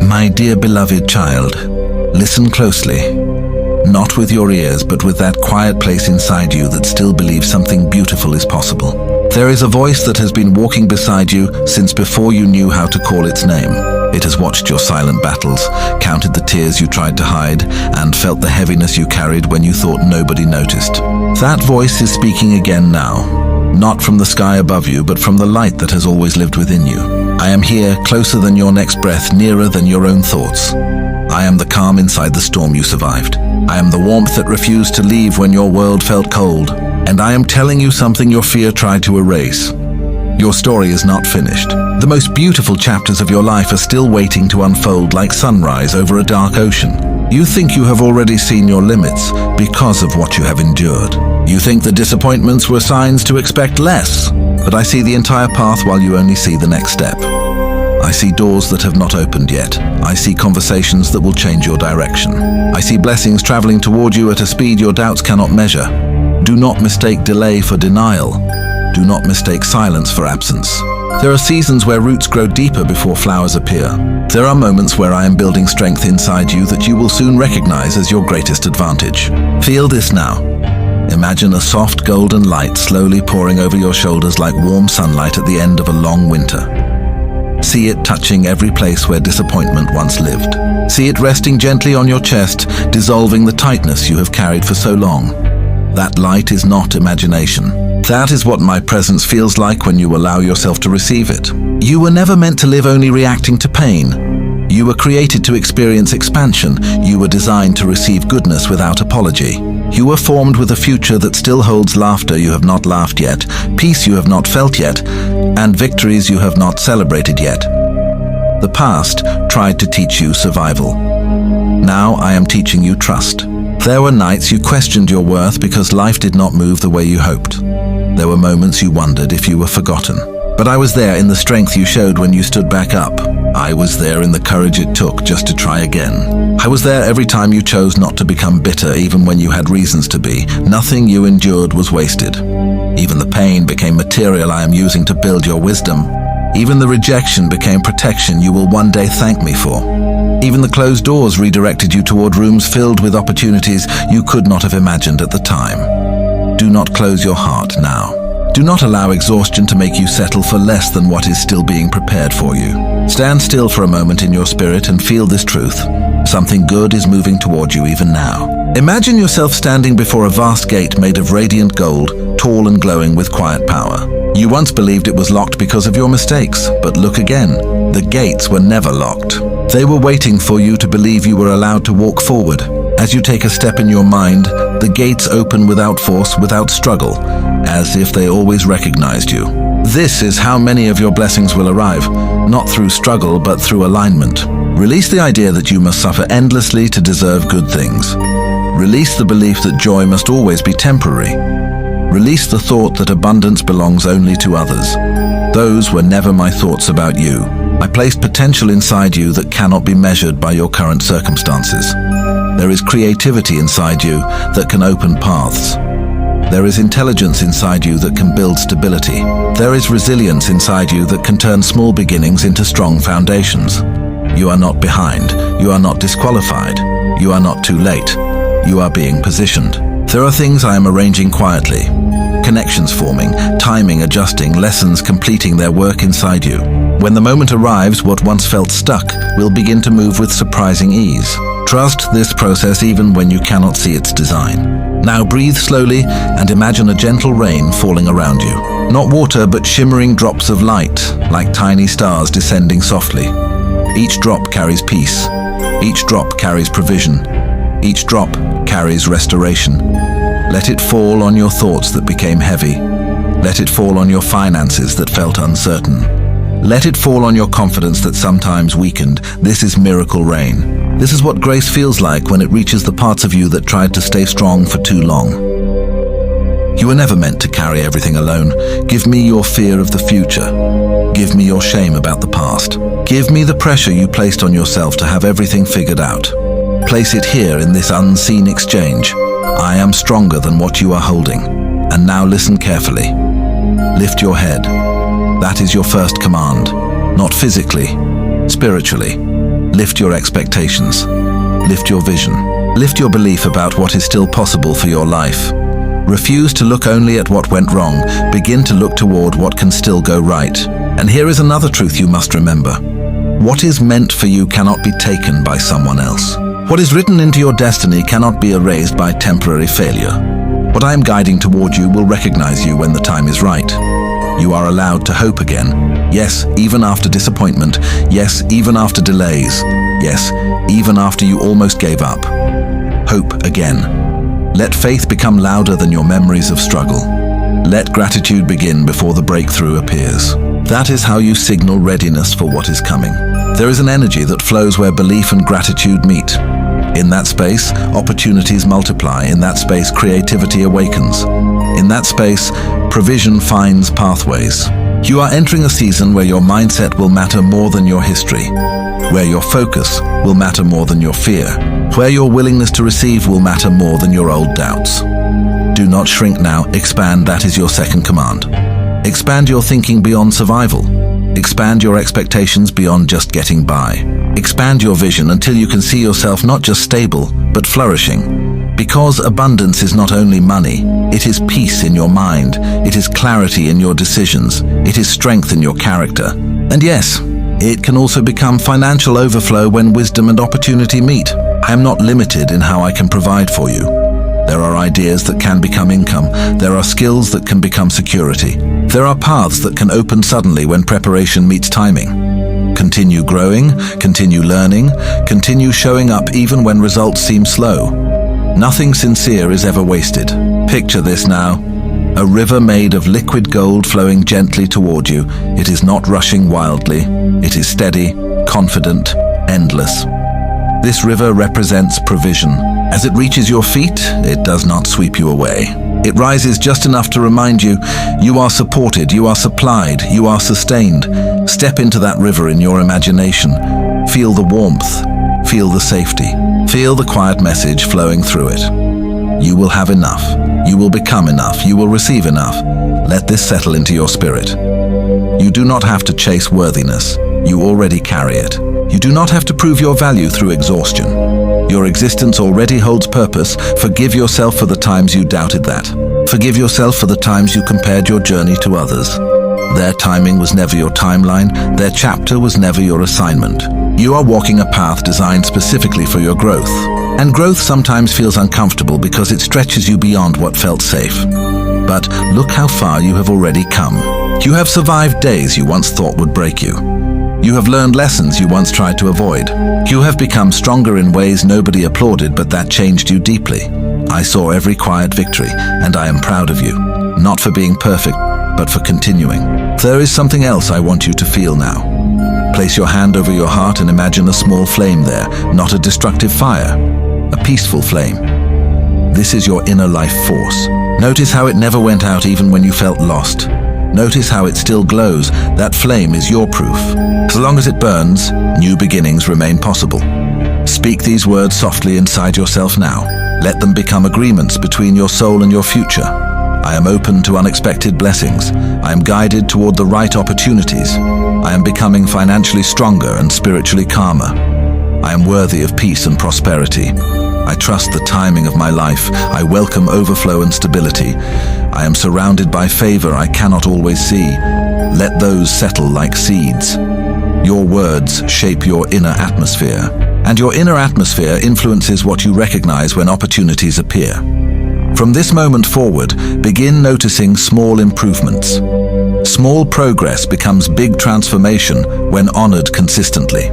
My dear beloved child, listen closely. Not with your ears, but with that quiet place inside you that still believes something beautiful is possible. There is a voice that has been walking beside you since before you knew how to call its name. It has watched your silent battles, counted the tears you tried to hide, and felt the heaviness you carried when you thought nobody noticed. That voice is speaking again now, not from the sky above you, but from the light that has always lived within you. I am here, closer than your next breath, nearer than your own thoughts. I am the calm inside the storm you survived. I am the warmth that refused to leave when your world felt cold. And I am telling you something your fear tried to erase. Your story is not finished. The most beautiful chapters of your life are still waiting to unfold like sunrise over a dark ocean. You think you have already seen your limits because of what you have endured. You think the disappointments were signs to expect less, but I see the entire path while you only see the next step. I see doors that have not opened yet. I see conversations that will change your direction. I see blessings traveling toward you at a speed your doubts cannot measure. Do not mistake delay for denial. Do not mistake silence for absence. There are seasons where roots grow deeper before flowers appear. There are moments where I am building strength inside you that you will soon recognize as your greatest advantage. Feel this now. Imagine a soft golden light slowly pouring over your shoulders like warm sunlight at the end of a long winter. See it touching every place where disappointment once lived. See it resting gently on your chest, dissolving the tightness you have carried for so long. That light is not imagination. That is what my presence feels like when you allow yourself to receive it. You were never meant to live only reacting to pain. You were created to experience expansion. You were designed to receive goodness without apology. You were formed with a future that still holds laughter you have not laughed yet, peace you have not felt yet, and victories you have not celebrated yet. The past tried to teach you survival. Now I am teaching you trust. There were nights you questioned your worth because life did not move the way you hoped. There were moments you wondered if you were forgotten. But I was there in the strength you showed when you stood back up. I was there in the courage it took just to try again. I was there every time you chose not to become bitter, even when you had reasons to be. Nothing you endured was wasted. Even the pain became material I am using to build your wisdom. Even the rejection became protection you will one day thank me for. Even the closed doors redirected you toward rooms filled with opportunities you could not have imagined at the time. Do not close your heart now. Do not allow exhaustion to make you settle for less than what is still being prepared for you. Stand still for a moment in your spirit and feel this truth. Something good is moving toward you even now. Imagine yourself standing before a vast gate made of radiant gold, tall and glowing with quiet power. You once believed it was locked because of your mistakes, but look again. The gates were never locked. They were waiting for you to believe you were allowed to walk forward. As you take a step in your mind, the gates open without force, without struggle, as if they always recognized you. This is how many of your blessings will arrive, not through struggle, but through alignment. Release the idea that you must suffer endlessly to deserve good things. Release the belief that joy must always be temporary. Release the thought that abundance belongs only to others. Those were never my thoughts about you. I placed potential inside you that cannot be measured by your current circumstances. There is creativity inside you that can open paths. There is intelligence inside you that can build stability. There is resilience inside you that can turn small beginnings into strong foundations. You are not behind. You are not disqualified. You are not too late. You are being positioned. There are things I am arranging quietly. Connections forming, timing adjusting, lessons completing their work inside you. When the moment arrives, what once felt stuck will begin to move with surprising ease. Trust this process even when you cannot see its design. Now breathe slowly and imagine a gentle rain falling around you. Not water, but shimmering drops of light, like tiny stars descending softly. Each drop carries peace. Each drop carries provision. Each drop carries restoration. Let it fall on your thoughts that became heavy. Let it fall on your finances that felt uncertain. Let it fall on your confidence that sometimes weakened. This is miracle rain. This is what grace feels like when it reaches the parts of you that tried to stay strong for too long. You were never meant to carry everything alone. Give me your fear of the future. Give me your shame about the past. Give me the pressure you placed on yourself to have everything figured out. Place it here in this unseen exchange. I am stronger than what you are holding. And now listen carefully. Lift your head. That is your first command. Not physically, spiritually. Lift your expectations. Lift your vision. Lift your belief about what is still possible for your life. Refuse to look only at what went wrong. Begin to look toward what can still go right. And here is another truth you must remember. What is meant for you cannot be taken by someone else. What is written into your destiny cannot be erased by temporary failure. What I am guiding toward you will recognize you when the time is right. You are allowed to hope again. Yes, even after disappointment. Yes, even after delays. Yes, even after you almost gave up. Hope again. Let faith become louder than your memories of struggle. Let gratitude begin before the breakthrough appears. That is how you signal readiness for what is coming. There is an energy that flows where belief and gratitude meet. In that space, opportunities multiply. In that space, creativity awakens. In that space, provision finds pathways. You are entering a season where your mindset will matter more than your history, where your focus will matter more than your fear, where your willingness to receive will matter more than your old doubts. Do not shrink now, expand. That is your second command. Expand your thinking beyond survival. Expand your expectations beyond just getting by. Expand your vision until you can see yourself not just stable, but flourishing. Because abundance is not only money, it is peace in your mind, it is clarity in your decisions, it is strength in your character. And yes, it can also become financial overflow when wisdom and opportunity meet. I am not limited in how I can provide for you. There are ideas that can become income. There are skills that can become security. There are paths that can open suddenly when preparation meets timing. Continue growing, continue learning, continue showing up even when results seem slow. Nothing sincere is ever wasted. Picture this now. A river made of liquid gold flowing gently toward you. It is not rushing wildly. It is steady, confident, endless. This river represents provision. As it reaches your feet, it does not sweep you away. It rises just enough to remind you, you are supported, you are supplied, you are sustained. Step into that river in your imagination. Feel the warmth, feel the safety, feel the quiet message flowing through it. You will have enough, you will become enough, you will receive enough. Let this settle into your spirit. You do not have to chase worthiness, you already carry it. You do not have to prove your value through exhaustion. Your existence already holds purpose. Forgive yourself for the times you doubted that. Forgive yourself for the times you compared your journey to others. Their timing was never your timeline. Their chapter was never your assignment. You are walking a path designed specifically for your growth. And growth sometimes feels uncomfortable because it stretches you beyond what felt safe. But look how far you have already come. You have survived days you once thought would break you. You have learned lessons you once tried to avoid. You have become stronger in ways nobody applauded, but that changed you deeply. I saw every quiet victory, and I am proud of you. Not for being perfect, but for continuing. There is something else I want you to feel now. Place your hand over your heart and imagine a small flame there, not a destructive fire, a peaceful flame. This is your inner life force. Notice how it never went out even when you felt lost. Notice how it still glows. That flame is your proof. As long as it burns, new beginnings remain possible. Speak these words softly inside yourself now. Let them become agreements between your soul and your future. I am open to unexpected blessings. I am guided toward the right opportunities. I am becoming financially stronger and spiritually calmer. I am worthy of peace and prosperity. I trust the timing of my life. I welcome overflow and stability. I am surrounded by favor I cannot always see. Let those settle like seeds. Your words shape your inner atmosphere, and your inner atmosphere influences what you recognize when opportunities appear. From this moment forward, begin noticing small improvements. Small progress becomes big transformation when honored consistently.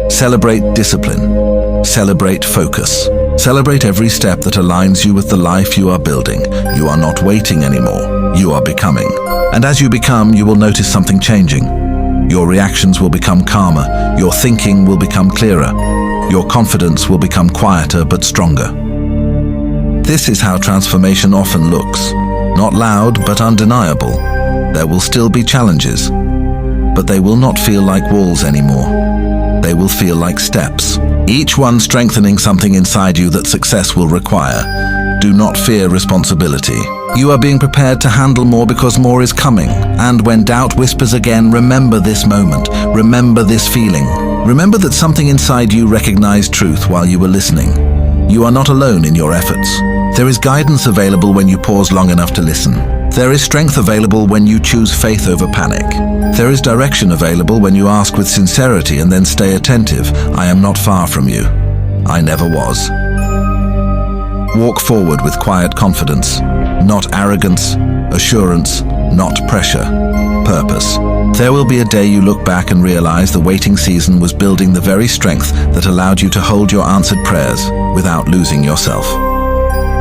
Celebrate discipline. Celebrate focus. Celebrate every step that aligns you with the life you are building. You are not waiting anymore. You are becoming. And as you become, you will notice something changing. Your reactions will become calmer. Your thinking will become clearer. Your confidence will become quieter but stronger. This is how transformation often looks. Not loud, but undeniable. There will still be challenges, but they will not feel like walls anymore. They will feel like steps. Each one strengthening something inside you that success will require. Do not fear responsibility. You are being prepared to handle more because more is coming. And when doubt whispers again, remember this moment. Remember this feeling. Remember that something inside you recognized truth while you were listening. You are not alone in your efforts. There is guidance available when you pause long enough to listen. There is strength available when you choose faith over panic. There is direction available when you ask with sincerity and then stay attentive. I am not far from you. I never was. Walk forward with quiet confidence, not arrogance, assurance, not pressure, purpose. There will be a day you look back and realize the waiting season was building the very strength that allowed you to hold your answered prayers without losing yourself.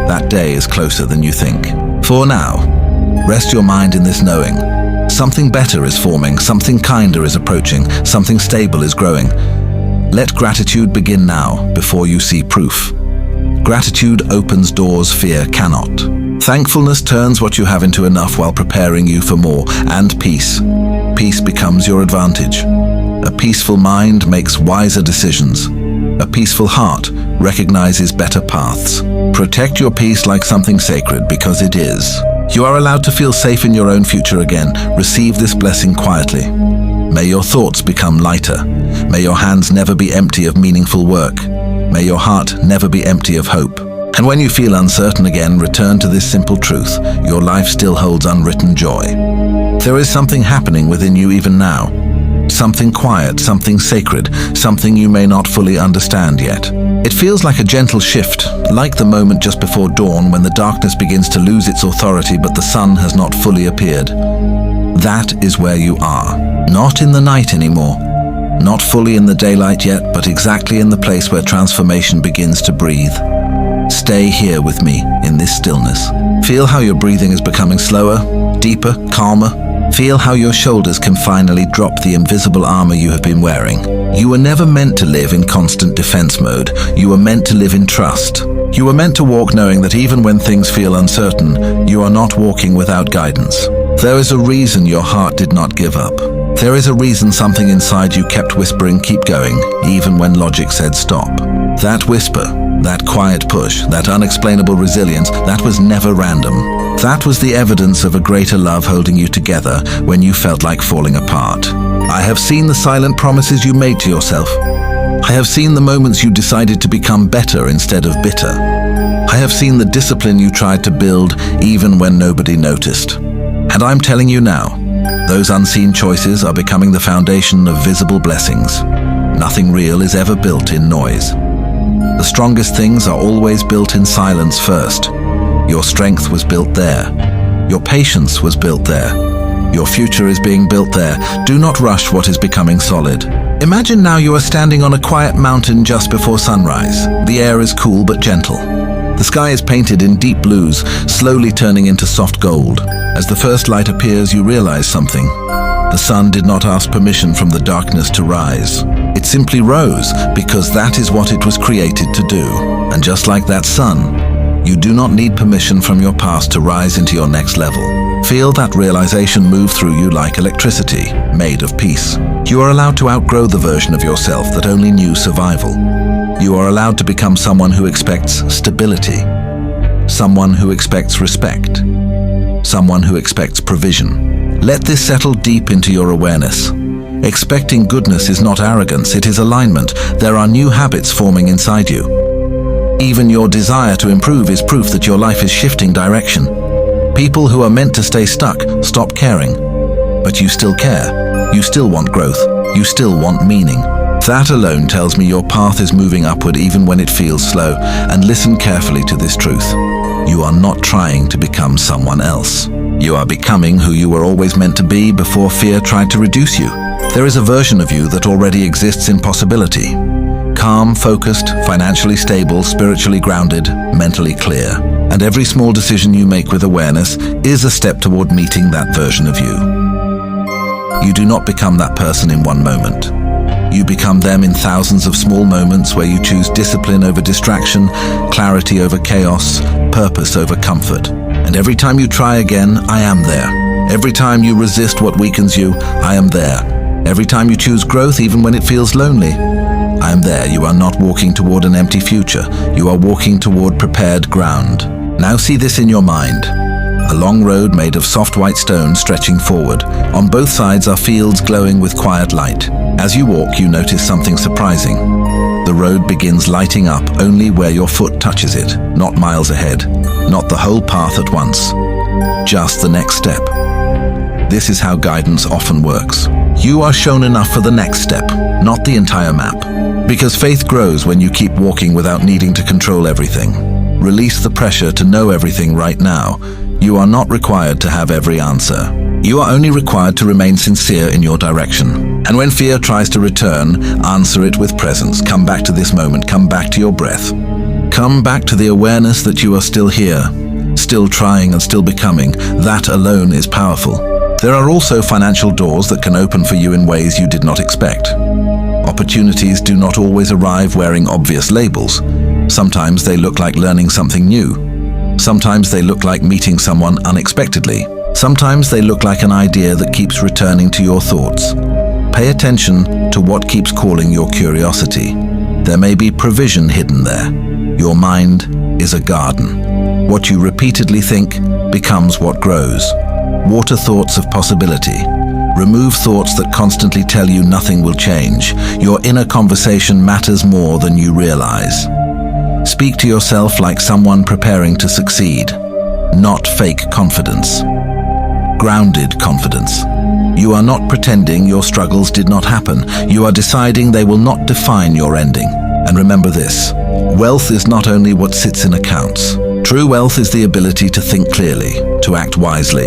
That day is closer than you think. For now, rest your mind in this knowing. Something better is forming, something kinder is approaching, something stable is growing. Let gratitude begin now before you see proof. Gratitude opens doors fear cannot. Thankfulness turns what you have into enough while preparing you for more. And peace. Peace becomes your advantage. A peaceful mind makes wiser decisions. A peaceful heart recognizes better paths. Protect your peace like something sacred, because it is. You are allowed to feel safe in your own future again. Receive this blessing quietly. May your thoughts become lighter. May your hands never be empty of meaningful work. May your heart never be empty of hope. And when you feel uncertain again, return to this simple truth. Your life still holds unwritten joy. There is something happening within you even now. Something quiet, something sacred, something you may not fully understand yet. It feels like a gentle shift, like the moment just before dawn when the darkness begins to lose its authority but the sun has not fully appeared. That is where you are. Not in the night anymore. Not fully in the daylight yet, but exactly in the place where transformation begins to breathe. Stay here with me in this stillness. Feel how your breathing is becoming slower, deeper, calmer. Feel how your shoulders can finally drop the invisible armor you have been wearing. You were never meant to live in constant defense mode. You were meant to live in trust. You were meant to walk knowing that even when things feel uncertain, you are not walking without guidance. There is a reason your heart did not give up. There is a reason something inside you kept whispering, keep going, even when logic said stop. That whisper, that quiet push, that unexplainable resilience, that was never random. That was the evidence of a greater love holding you together when you felt like falling apart. I have seen the silent promises you made to yourself. I have seen the moments you decided to become better instead of bitter. I have seen the discipline you tried to build even when nobody noticed. And I'm telling you now, those unseen choices are becoming the foundation of visible blessings. Nothing real is ever built in noise. The strongest things are always built in silence first. Your strength was built there. Your patience was built there. Your future is being built there. Do not rush what is becoming solid. Imagine now you are standing on a quiet mountain just before sunrise. The air is cool but gentle. The sky is painted in deep blues, slowly turning into soft gold. As the first light appears, you realize something. The sun did not ask permission from the darkness to rise. It simply rose because that is what it was created to do. And just like that sun, you do not need permission from your past to rise into your next level. Feel that realization move through you like electricity, made of peace. You are allowed to outgrow the version of yourself that only knew survival. You are allowed to become someone who expects stability, someone who expects respect, someone who expects provision. Let this settle deep into your awareness. Expecting goodness is not arrogance, it is alignment. There are new habits forming inside you. Even your desire to improve is proof that your life is shifting direction. People who are meant to stay stuck stop caring. But you still care. You still want growth. You still want meaning. That alone tells me your path is moving upward even when it feels slow. And listen carefully to this truth. You are not trying to become someone else. You are becoming who you were always meant to be before fear tried to reduce you. There is a version of you that already exists in possibility. Calm, focused, financially stable, spiritually grounded, mentally clear. And every small decision you make with awareness is a step toward meeting that version of you. You do not become that person in one moment. You become them in thousands of small moments where you choose discipline over distraction, clarity over chaos, purpose over comfort. And every time you try again, I am there. Every time you resist what weakens you, I am there. Every time you choose growth even when it feels lonely, I am there. You are not walking toward an empty future. You are walking toward prepared ground. Now see this in your mind. A long road made of soft white stone stretching forward. On both sides are fields glowing with quiet light. As you walk, you notice something surprising. The road begins lighting up only where your foot touches it, not miles ahead, not the whole path at once, just the next step. This is how guidance often works. You are shown enough for the next step, not the entire map. Because faith grows when you keep walking without needing to control everything. Release the pressure to know everything right now. You are not required to have every answer. You are only required to remain sincere in your direction. And when fear tries to return, answer it with presence. Come back to this moment. Come back to your breath. Come back to the awareness that you are still here, still trying and still becoming. That alone is powerful. There are also financial doors that can open for you in ways you did not expect. Opportunities do not always arrive wearing obvious labels. Sometimes they look like learning something new. Sometimes they look like meeting someone unexpectedly. Sometimes they look like an idea that keeps returning to your thoughts. Pay attention to what keeps calling your curiosity. There may be provision hidden there. Your mind is a garden. What you repeatedly think becomes what grows. Water thoughts of possibility. Remove thoughts that constantly tell you nothing will change. Your inner conversation matters more than you realize. Speak to yourself like someone preparing to succeed, not fake confidence. Grounded confidence. You are not pretending your struggles did not happen. You are deciding they will not define your ending. And remember this, wealth is not only what sits in accounts. True wealth is the ability to think clearly, to act wisely,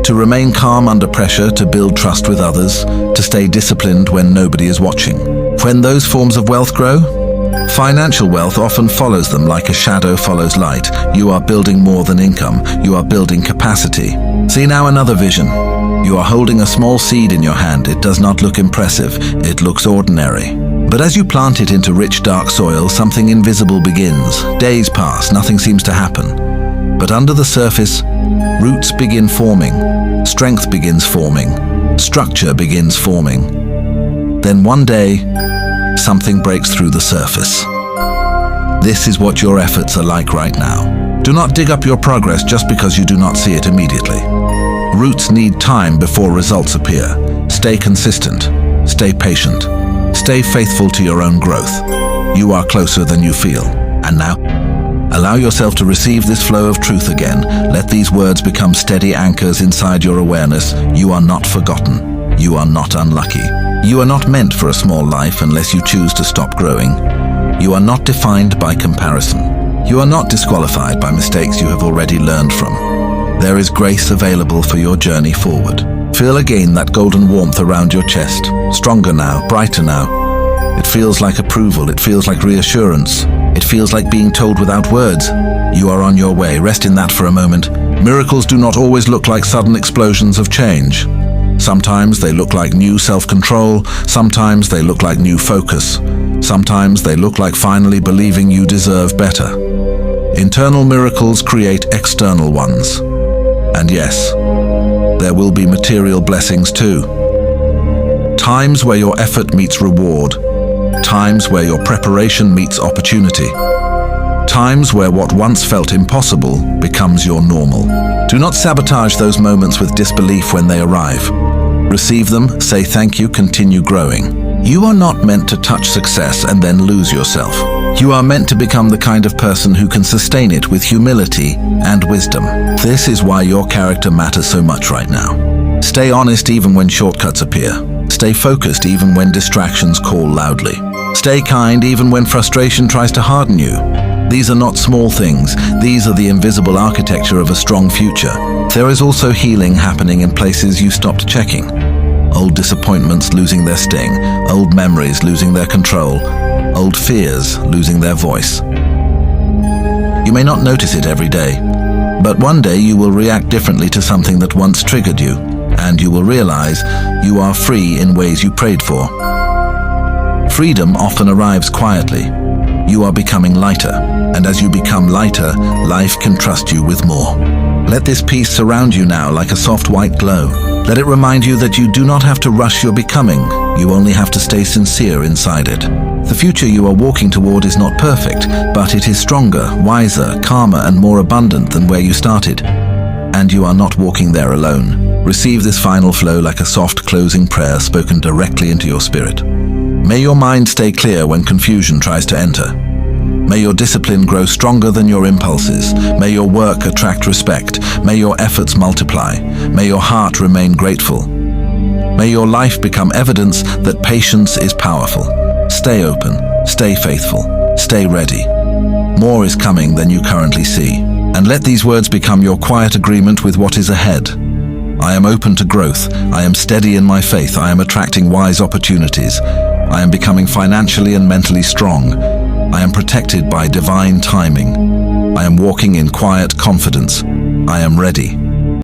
to remain calm under pressure, to build trust with others, to stay disciplined when nobody is watching. When those forms of wealth grow, financial wealth often follows them like a shadow follows light. You are building more than income. You are building capacity. See now another vision. You are holding a small seed in your hand. It does not look impressive. It looks ordinary. But as you plant it into rich, dark soil, something invisible begins. Days pass. Nothing seems to happen. But under the surface, roots begin forming. Strength begins forming. Structure begins forming. Then one day, something breaks through the surface. This is what your efforts are like right now. Do not dig up your progress just because you do not see it immediately. Roots need time before results appear. Stay consistent. Stay patient. Stay faithful to your own growth. You are closer than you feel. And now, allow yourself to receive this flow of truth again. Let these words become steady anchors inside your awareness. You are not forgotten. You are not unlucky. You are not meant for a small life unless you choose to stop growing. You are not defined by comparison. You are not disqualified by mistakes you have already learned from. There is grace available for your journey forward. Feel again that golden warmth around your chest. Stronger now, brighter now. It feels like approval. It feels like reassurance. It feels like being told without words. You are on your way. Rest in that for a moment. Miracles do not always look like sudden explosions of change. Sometimes they look like new self-control. Sometimes they look like new focus. Sometimes they look like finally believing you deserve better. Internal miracles create external ones. And yes, there will be material blessings too. Times where your effort meets reward. Times where your preparation meets opportunity. Times where what once felt impossible becomes your normal. Do not sabotage those moments with disbelief when they arrive. Receive them, say thank you, continue growing. You are not meant to touch success and then lose yourself. You are meant to become the kind of person who can sustain it with humility and wisdom. This is why your character matters so much right now. Stay honest even when shortcuts appear. Stay focused even when distractions call loudly. Stay kind even when frustration tries to harden you. These are not small things. These are the invisible architecture of a strong future. There is also healing happening in places you stopped checking. Old disappointments losing their sting. Old memories losing their control. Old fears losing their voice. You may not notice it every day, but one day you will react differently to something that once triggered you, and you will realize you are free in ways you prayed for. Freedom often arrives quietly. You are becoming lighter, and as you become lighter, life can trust you with more. Let this peace surround you now like a soft white glow. Let it remind you that you do not have to rush your becoming. You only have to stay sincere inside it. The future you are walking toward is not perfect, but it is stronger, wiser, calmer, and more abundant than where you started. And you are not walking there alone. Receive this final flow like a soft closing prayer spoken directly into your spirit. May your mind stay clear when confusion tries to enter. May your discipline grow stronger than your impulses. May your work attract respect. May your efforts multiply. May your heart remain grateful. May your life become evidence that patience is powerful. Stay open, stay faithful, stay ready. More is coming than you currently see. And let these words become your quiet agreement with what is ahead. I am open to growth. I am steady in my faith. I am attracting wise opportunities. I am becoming financially and mentally strong. I am protected by divine timing. I am walking in quiet confidence. I am ready.